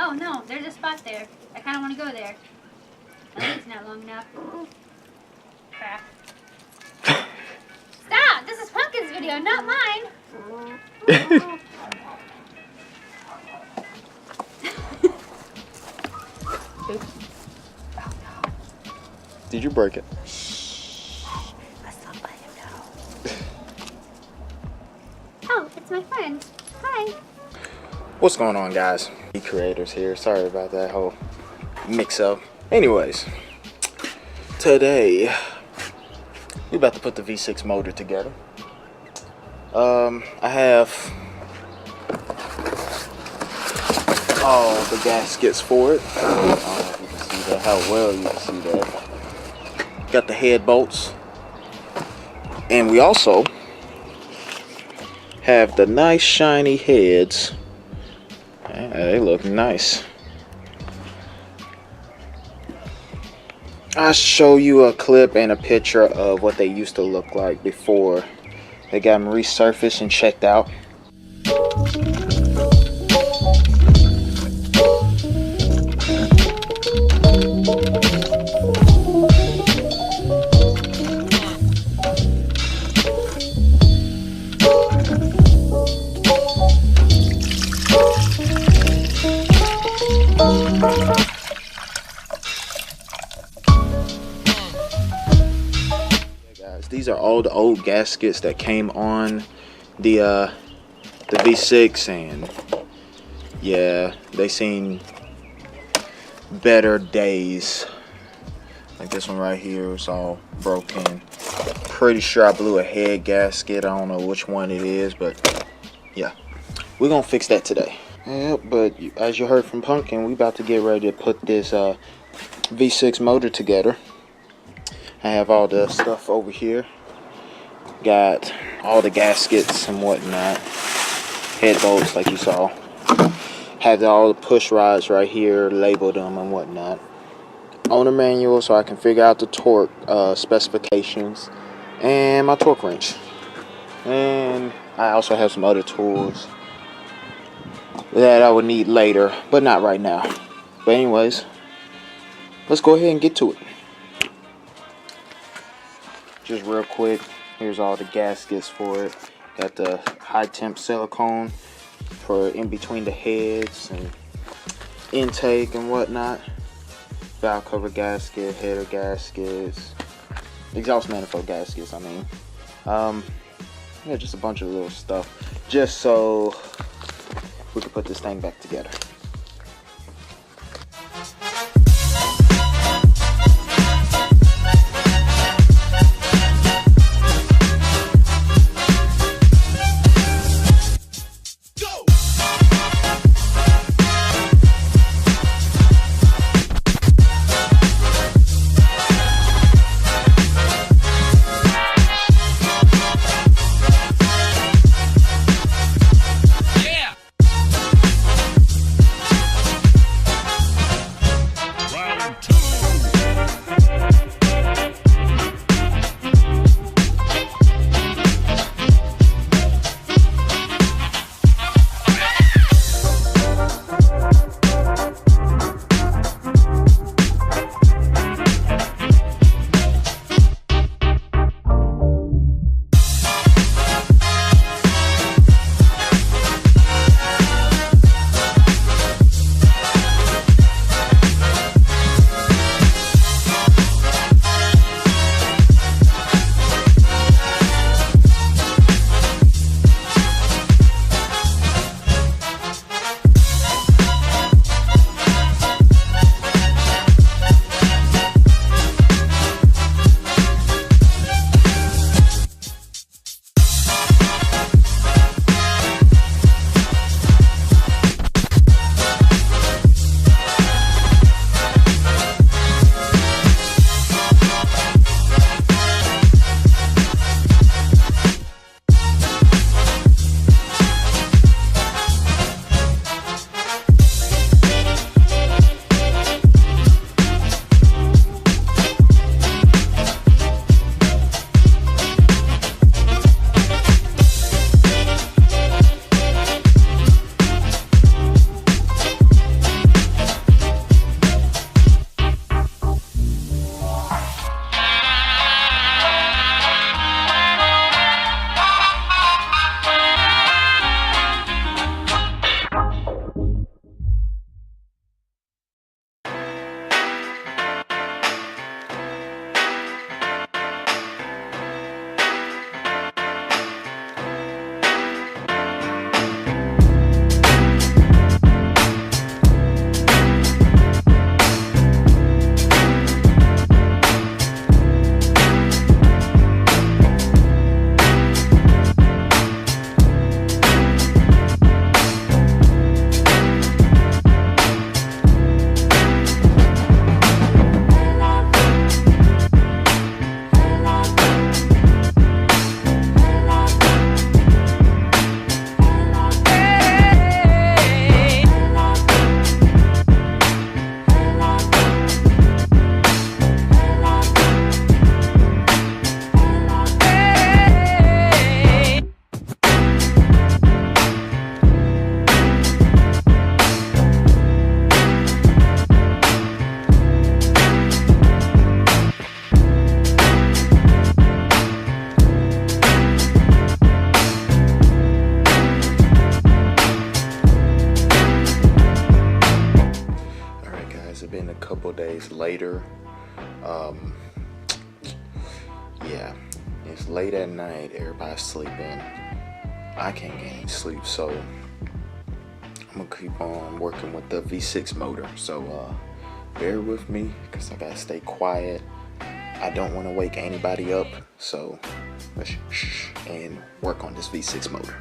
Oh no, there's a spot there. I kind of want to go there. I think it's not long enough. Crap. Stop! This is Pumpkin's video, not mine. Did you break it? Shh. Let's not let him know. Oh, it's my friend. Hi. What's going on, guys? Creators here. Sorry about that whole mix-up. Anyways, today we're about to put the V6 motor together. I have all the gaskets for it. I don't know if you can see that, how well you can see that. Got the head bolts, and we also have the nice shiny heads. Yeah, they look nice. I'll show you a clip and a picture of what they used to look like before they got them resurfaced and checked out. These are all the old gaskets that came on the V6, and yeah, they seen better days. Like this one right here was all broken. Pretty sure I blew a head gasket. I don't know which one it is, but yeah, we're gonna fix that today. Yeah, but as you heard from Pumpkin, we about to get ready to put this V6 motor together. I have all the stuff over here. Got all the gaskets and whatnot. Head bolts like you saw. Have all the push rods right here, labeled them and whatnot. Owner manual so I can figure out the torque specifications. And my torque wrench. And I also have some other tools that I would need later, but not right now. But anyways, let's go ahead and get to it. Just real quick, here's all the gaskets for it. Got the high temp silicone for in between the heads and intake and whatnot. Valve cover gasket, header gaskets, exhaust manifold gaskets, I mean. Yeah, just a bunch of little stuff, just so we can put this thing back together. in a couple days later. Yeah, it's late at night, everybody's sleeping. I can't get any sleep, so I'm gonna keep on working with the V6 motor. So bear with me, because I gotta stay quiet. I don't want to wake anybody up, so let's shh and work on this V6 motor.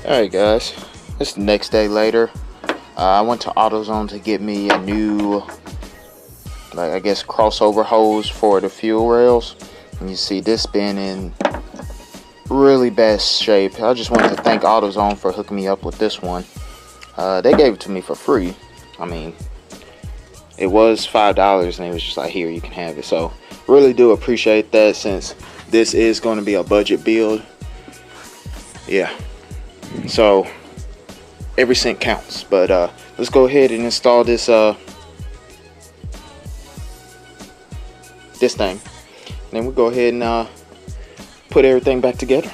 Alright guys, it's the next day later. I went to AutoZone to get me a new, like I guess, crossover hose for the fuel rails. And you see this been in really bad shape. I just wanted to thank AutoZone for hooking me up with this one. They gave it to me for free. I mean, it was $5 and it was just like, here, you can have it. So really do appreciate that, since this is going to be a budget build. Yeah. So every cent counts. But let's go ahead and install this this thing. And then we'll go ahead and put everything back together.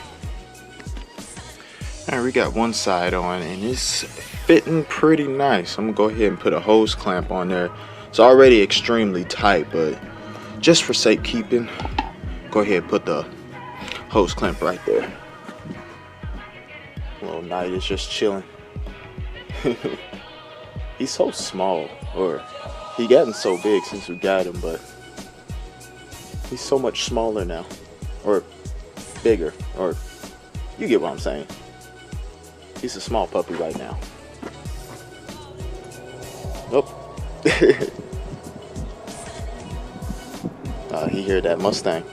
Alright, we got one side on and it's fitting pretty nice. I'm gonna go ahead and put a hose clamp on there. It's already extremely tight, but just for safekeeping, go ahead and put the hose clamp right there. Little Knight is just chilling. He's so small, or he gotten so big since we got him, but he's so much smaller now, or bigger, or you get what I'm saying. He's a small puppy right now. Nope. He heard that Mustang.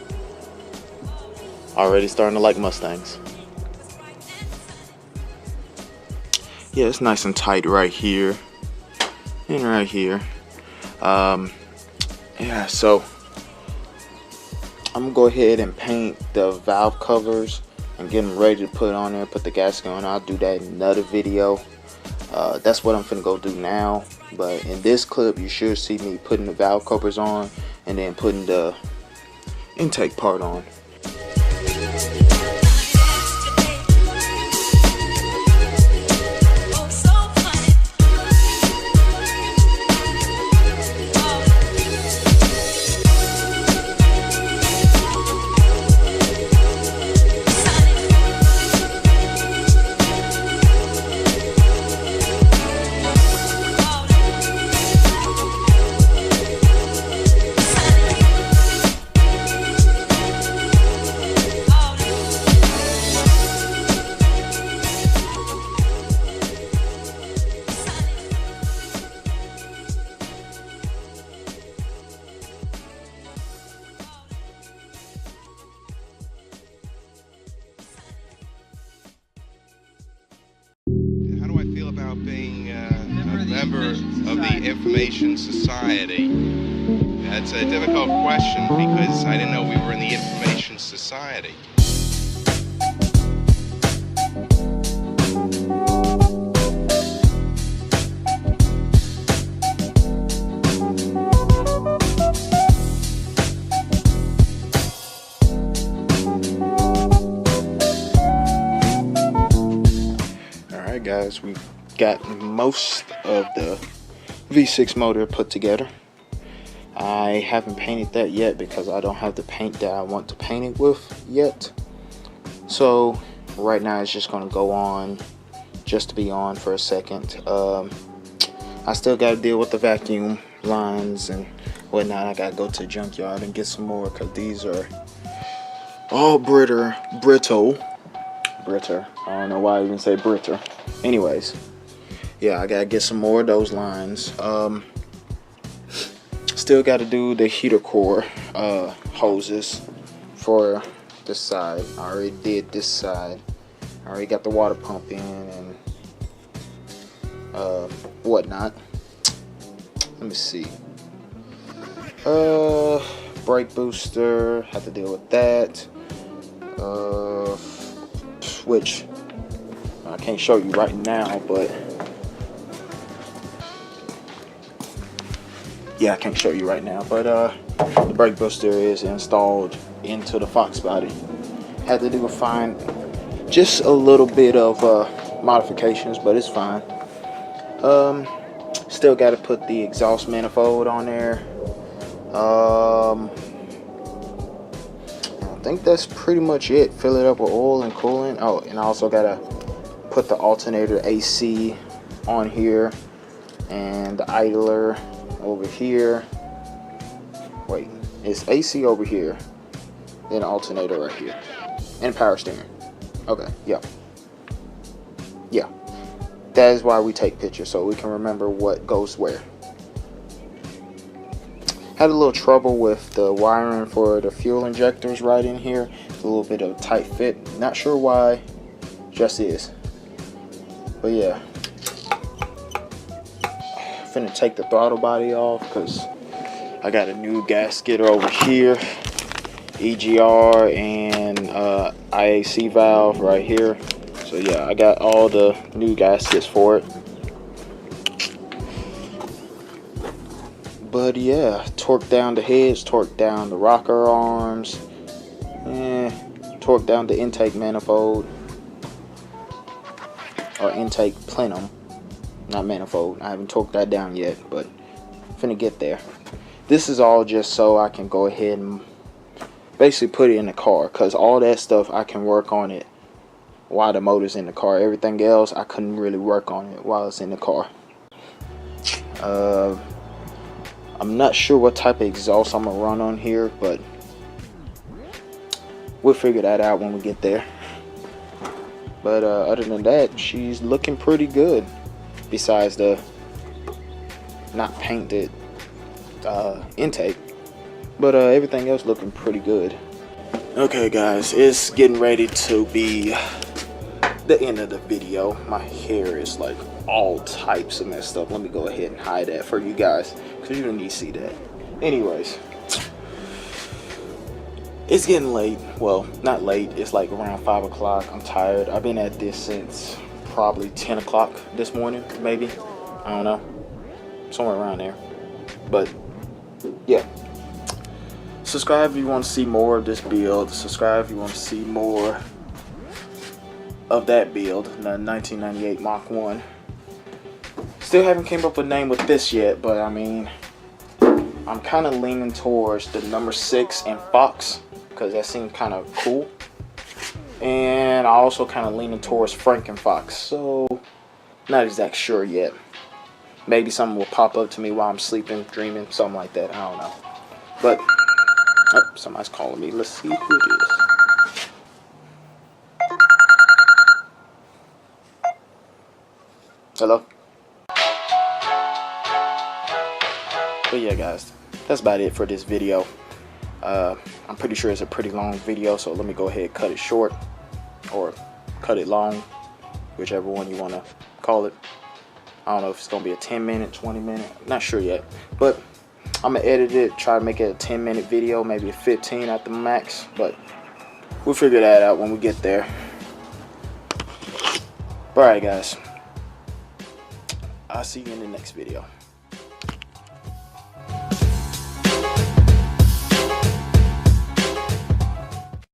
Already starting to like Mustangs. Yeah, it's nice and tight right here and right here. Yeah, so I'm gonna go ahead and paint the valve covers and get them ready to put on there, put the gasket on. I'll do that in another video. That's what I'm finna go do now. But in this clip, you should see me putting the valve covers on and then putting the intake part on. About being a member of the Information Society. That's a difficult question because I didn't know we were in the Information Society. got most of the V6 motor put together. I haven't painted that yet because I don't have the paint that I want to paint it with yet. So right now it's just going to go on just to be on for a second. I still got to deal with the vacuum lines and whatnot. I got to go to the junkyard and get some more because these are all brittle. I don't know why I even say brittle. Anyways, yeah, I got to get some more of those lines. Still got to do the heater core hoses for this side. I already did this side. I already got the water pump in and whatnot. Let me see. Brake booster, have to deal with that. Which I can't show you right now, but yeah, I can't show you right now, but the brake booster is installed into the Foxbody. Had to do just a little bit of modifications, but it's fine. Still got to put the exhaust manifold on there. I think that's pretty much it. Fill it up with oil and coolant. Oh, and I also got to put the alternator AC on here and the idler over here. Wait, it's AC over here, then alternator right here, and power steering. Okay, yeah. That is why we take pictures, so we can remember what goes where. Had a little trouble with the wiring for the fuel injectors right in here. It's a little bit of a tight fit. Not sure why, just is. But yeah. Finna take the throttle body off because I got a new gasket over here, EGR and IAC valve right here. So yeah, I got all the new gaskets for it. But yeah, torque down the heads, torque down the rocker arms, torque down the intake manifold or intake plenum. Not manifold. I haven't torqued that down yet, but finna get there. This is all just so I can go ahead and basically put it in the car, because all that stuff I can work on it while the motor's in the car. Everything else I couldn't really work on it while it's in the car. I'm not sure what type of exhaust I'm gonna run on here, but we'll figure that out when we get there. But other than that, she's looking pretty good. Besides the not painted intake, but everything else looking pretty good. Okay guys, it's getting ready to be the end of the video. My hair is like all types of messed up. Let me go ahead and hide that for you guys because you don't need to see that. Anyways, it's getting late. Well, not late, it's like around 5 o'clock. I'm tired. I've been at this since probably 10 o'clock this morning, maybe. I don't know, somewhere around there. But yeah, subscribe if you want to see more of this build. Subscribe if you want to see more of that build, the 1998 Mach 1. Still haven't came up with a name with this yet, but I mean, I'm kind of leaning towards the number 6 and Fox because that seemed kind of cool. And I also kind of leaning towards Frank and Fox, so not exact sure yet. Maybe something will pop up to me while I'm sleeping, dreaming, something like that. I don't know. But oh, somebody's calling me. Let's see who it is. Hello? But yeah guys, that's about it for this video. I'm pretty sure it's a pretty long video, so let me go ahead and cut it short or cut it long, whichever one you want to call it. I don't know if it's gonna be a 10-minute, 20-minute, not sure yet, but I'm gonna edit it, try to make it a 10-minute video, maybe a 15 at the max, but we'll figure that out when we get there. Alright guys, I'll see you in the next video.